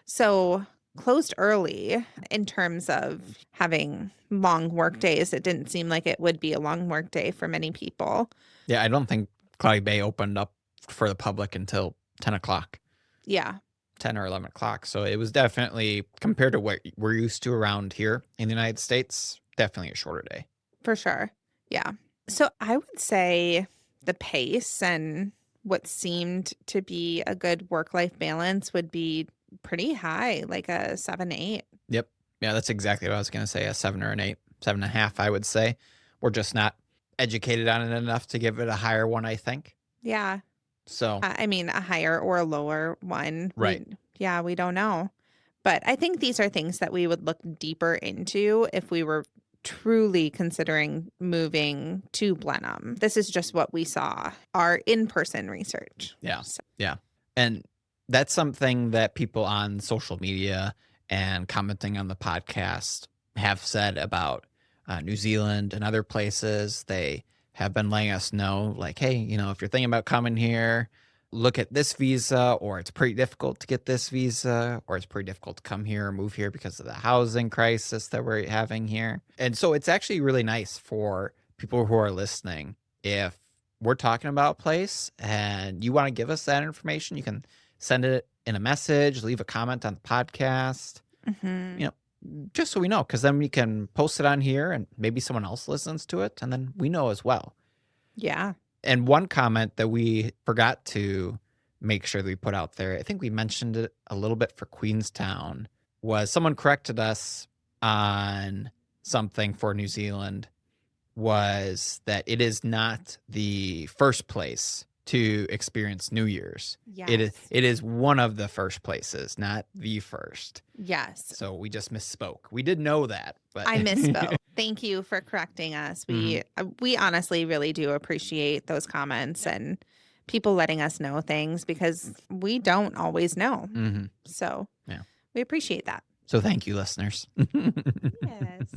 So closed early in terms of having long work days. It didn't seem like it would be a long work day for many people. Yeah, I don't think Cloudy Bay opened up for the public until 10 o'clock, Yeah, 10 or 11 o'clock. So it was definitely, compared to what we're used to around here in the United States, definitely a shorter day. for sure. Yeah. So I would say the pace and what seemed to be a good work-life balance would be pretty high, like a 7, 8. Yep. Yeah, that's exactly what I was gonna say, a 7 or an 8, 7.5, I would say. We're just not educated on it enough to give it a higher one, I think. Yeah. So I mean, a higher or a lower one. right. We don't know. But I think these are things that we would look deeper into if we were truly considering moving to Blenheim. This is just what we saw, our in-person research. Yeah. So, Yeah. And that's something that people on social media and commenting on the podcast have said about New Zealand and other places. They have been letting us know, like, hey, if you're thinking about coming here, look at this visa, or it's pretty difficult to get this visa, or it's pretty difficult to come here or move here because of the housing crisis that we're having here. And so it's actually really nice for people who are listening. If we're talking about a place and you want to give us that information, you can send it in a message, leave a comment on the podcast, mhm. you know, just so we know, because then we can post it on here and maybe someone else listens to it and then we know as well. Yeah. And one comment that we forgot to make sure that we put out there, I think we mentioned it a little bit for Queenstown, was someone corrected us on something for New Zealand, was that it is not the first place to experience New Year's. Yes. It is one of the first places, not the first. Yes. So we just misspoke. We did know that, but I misspoke. Thank you for correcting us. Mhm. We honestly really do appreciate those comments and people letting us know things because we don't always know. Mhm. So Yeah. we appreciate that. So thank you, listeners. Yes.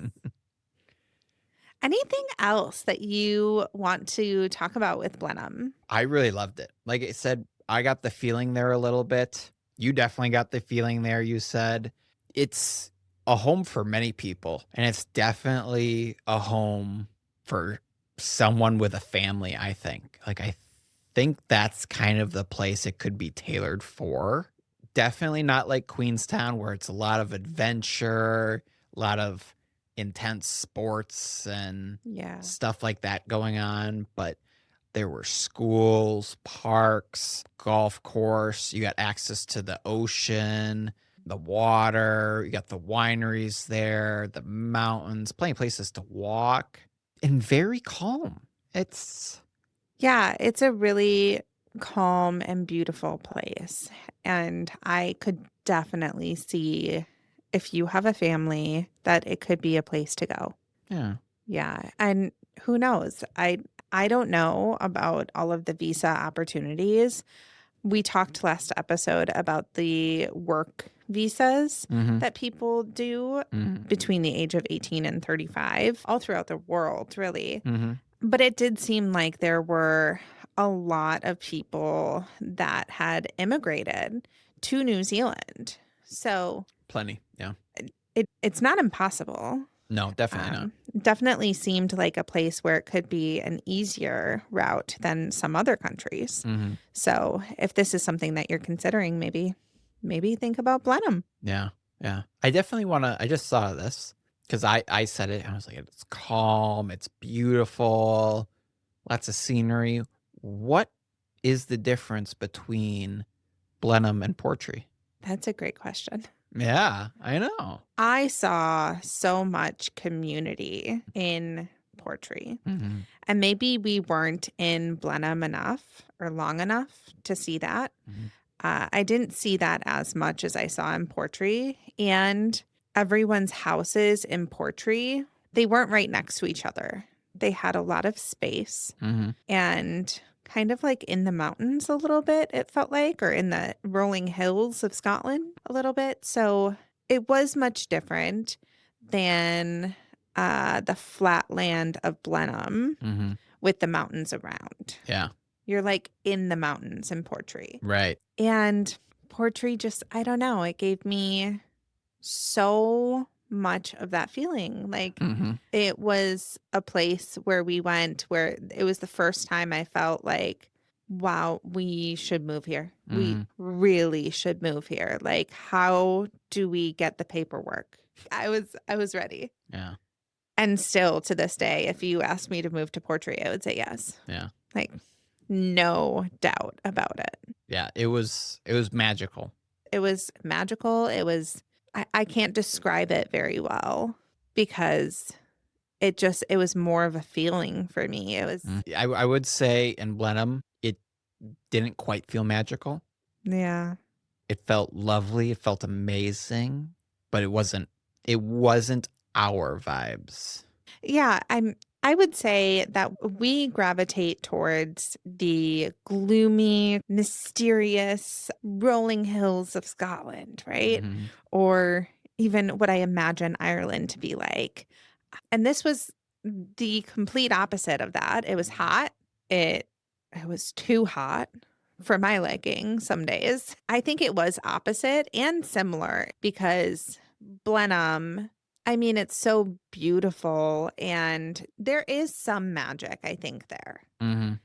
Anything else that you want to talk about with Blenheim? I really loved it. Like I said, I got the feeling there a little bit. You definitely got the feeling there. You said it's a home for many people, and it's definitely a home for someone with a family, I think. Like, I think that's kind of the place it could be tailored for. Definitely not like Queenstown, where it's a lot of adventure, a lot of intense sports and Yeah. stuff like that going on, but there were schools, parks, golf course. You got access to the ocean, the water. You got the wineries there, the mountains, plenty of places to walk, and very calm. It's Yeah, it's a really calm and beautiful place. And I could definitely see if you have a family that it could be a place to go. yeah. Yeah, and who knows? I don't know about all of the visa opportunities. We talked last episode about the work visas Mhm. that people do Mhm. between the age of 18 and 35 all throughout the world, really. Mhm. But it did seem like there were a lot of people that had immigrated to New Zealand. So Plenty. Yeah. it's not impossible. No, definitely not. Definitely seemed like a place where it could be an easier route than some other countries. Mhm. So if this is something that you're considering, maybe think about Blenheim. Yeah. Yeah. I definitely wanna I just saw this because I said it, and I was like, "It's calm, it's beautiful, lots of scenery." What is the difference between Blenheim and Portree? That's a great question. Yeah, I know. I saw so much community in Portree, Mhm. and maybe we weren't in Blenheim enough or long enough to see that. Mhm. I didn't see that as much as I saw in Portree, and everyone's houses in Portree, they weren't right next to each other. They had a lot of space Mhm. and kind of like in the mountains a little bit, it felt like, or in the rolling hills of Scotland a little bit. So it was much different than the flat land of Blenheim Mhm. with the mountains around. Yeah. You're like in the mountains in Portree. Right. And Portree just, I don't know, it gave me so much of that feeling. Like Mhm. it was a place where we went where it was the first time I felt like, wow, we should move here. We Mhm. really should move here. Like, how do we get the paperwork? I was ready. Yeah. And still to this day, if you asked me to move to Portree, I would say yes. Yeah. Like No doubt about it. Yeah, it was magical. It was magical. I can't describe it very well because it was more of a feeling for me. It was, I would say in Blenheim, it didn't quite feel magical. yeah. It felt lovely, it felt amazing, but it wasn't our vibes. Yeah, I would say that we gravitate towards the gloomy, mysterious rolling hills of Scotland, right? Mhm, Or even what I imagine Ireland to be like. And this was the complete opposite of that. It was hot. It it was too hot for my liking some days. I think it was opposite and similar because Blenheim, I mean, it's so beautiful and there is some magic, I think, there. mhm,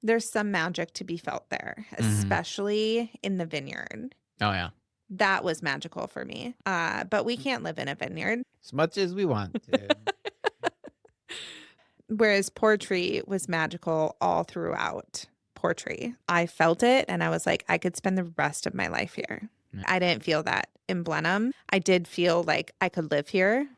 There's some magic to be felt there, mhm. especially in the vineyard. Oh, yeah. That was magical for me. But we can't live in a vineyard. As much as we want to. Whereas Portree was magical all throughout Portree. I felt it and I was like, I could spend the rest of my life here. Yeah. I didn't feel that in Blenheim. I did feel like I could live here.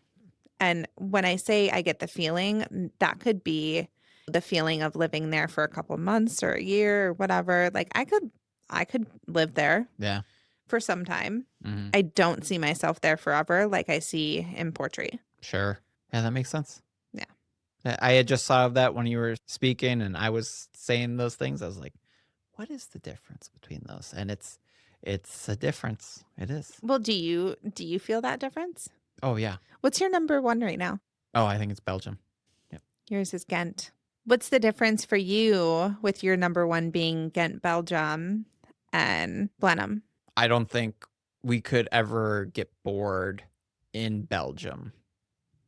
And when I say I get the feeling, that could be the feeling of living there for a couple months or a year or whatever. Like I could live there Yeah, for some time. mhm, I don't see myself there forever like I see in Portree. sure. Yeah, that makes sense. Yeah. I had just thought of that when you were speaking and I was saying those things. I was like, "What is the difference between those?" And it's a difference. It is. Well, do you feel that difference? Oh, yeah. What's your number 1 right now? Oh, I think it's Belgium. Yep. Yours is Ghent. What's the difference for you with your number 1 being Ghent, Belgium and Blenheim? I don't think we could ever get bored in Belgium,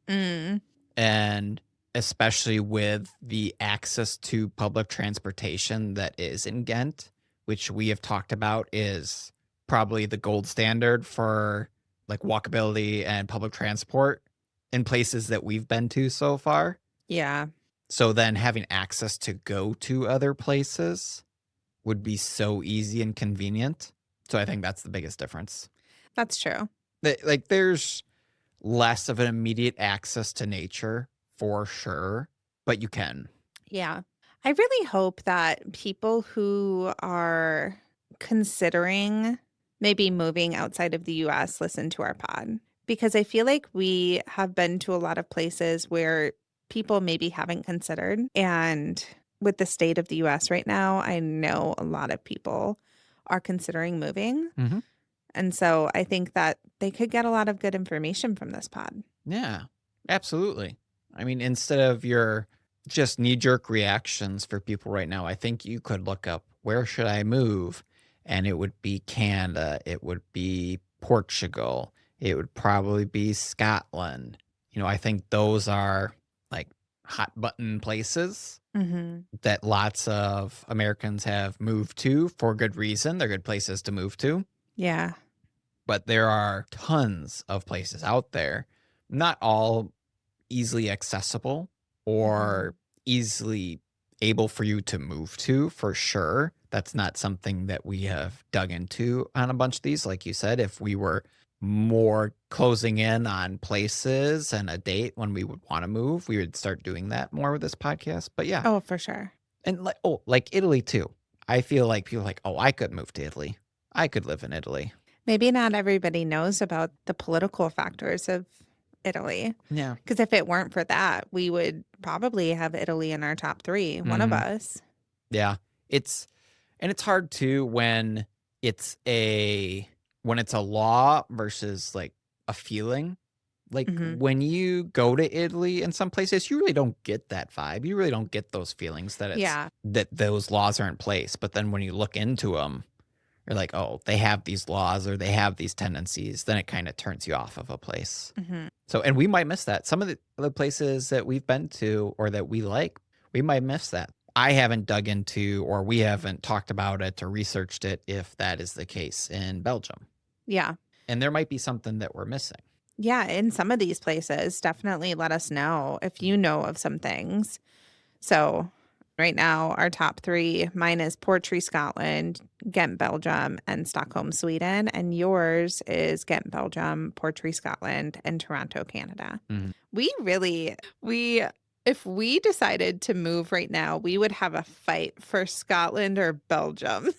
Mm, and especially with the access to public transportation that is in Ghent, which we have talked about is probably the gold standard for, like, walkability and public transport in places that we've been to so far. yeah, So then having access to go to other places would be so easy and convenient. So I think that's the biggest difference. that's true. Like, there's less of an immediate access to nature for sure, but you can. Yeah. I really hope that people who are considering maybe moving outside of the US listen to our pod because I feel like we have been to a lot of places where people maybe haven't considered. And with the state of the US right now, I know a lot of people are considering moving. Mhm. And so I think that they could get a lot of good information from this pod. Yeah, absolutely. I mean, instead of your just knee-jerk reactions for people right now, I think you could look up, "Where should I move?" And it would be Canada, it would be Portugal, it would probably be Scotland. I think those are, like, hot button places Hmm. that lots of Americans have moved to for good reason. They're good places to move to. Yeah. But there are tons of places out there, not all easily accessible Hmm. or easily able for you to move to for sure. That's not something that we have dug into on a bunch of these. Like you said, if we were more closing in on places and a date when we would want to move, we would start doing that more with this podcast. But yeah, Oh, for sure. and like Italy too. I feel like people are like, oh, I could move to Italy. I could live in Italy. Maybe not everybody knows about the political factors of Italy. Yeah. Because if it weren't for that, we would probably have Italy in our top 3, one of Hmm. us. Yeah. It's and it's hard too it's a when it's a law versus like a feeling. Like Mhm. when you go to Italy in some places, you really don't get that vibe. You really don't get those feelings Yeah. that those laws are in place. But then when you look into them, you're like, oh, they have these laws or they have these tendencies. Then it kind of turns you off of a place. Mhm. So, and we might miss that. Some of the other places that we've been to or that we like, we might miss that. I haven't dug into or we haven't talked about it or researched it if that is the case in Belgium. Yeah. And there might be something that we're missing. Yeah, in some of these places, definitely let us know if you know of some things. So, Right now, our top 3, mine is Portree, Scotland, Ghent, Belgium, and Stockholm, Sweden. And yours is Ghent, Belgium, Portree, Scotland, and Toronto, Canada. Mhm, We if we decided to move right now, we would have a fight for Scotland or Belgium.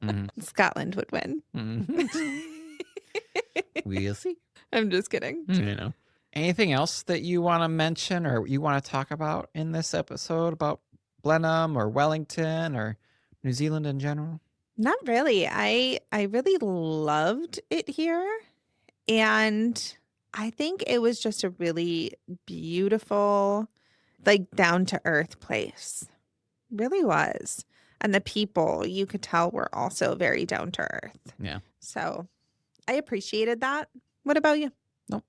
mhm, Scotland would win. mhm. We'll see. I'm just kidding. You know. Anything else that you wanna mention or you wanna talk about in this episode about Blenheim or Wellington or New Zealand in general? Not really. I really loved it here, and I think it was just a really beautiful, like, down to earth place. Really was. And the people, you could tell, were also very down to earth. Yeah. So, I appreciated that. What about you? Nope.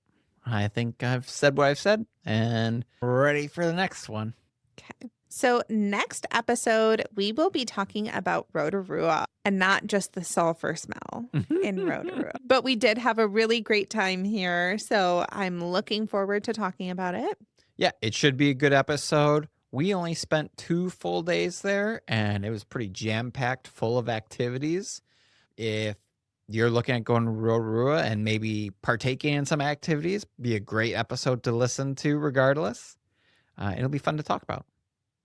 I think I've said what I've said and ready for the next one. Okay. So, next episode, we will be talking about Rotorua and not just the sulfur smell in Rotorua. But we did have a really great time here. So, I'm looking forward to talking about it. Yeah, it should be a good episode. We only spent 2 full days there, and it was pretty jam-packed full of activities. If you're looking at going to Rotorua and maybe partaking in some activities, be a great episode to listen to regardless. It'll be fun to talk about.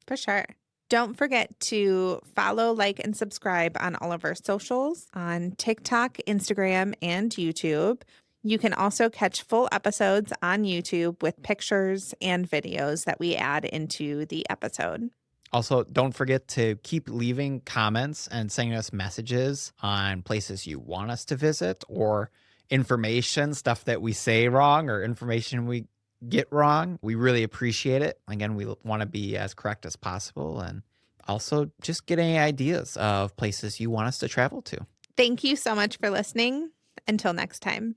For sure. Don't forget to follow, like, and subscribe on all of our socials on TikTok, Instagram, and YouTube. You can also catch full episodes on YouTube with pictures and videos that we add into the episode. Also, don't forget to keep leaving comments and sending us messages on places you want us to visit or information, stuff that we say wrong or information we get wrong. We really appreciate it. Again, we want to be as correct as possible and also just get any ideas of places you want us to travel to. Thank you so much for listening. Until next time.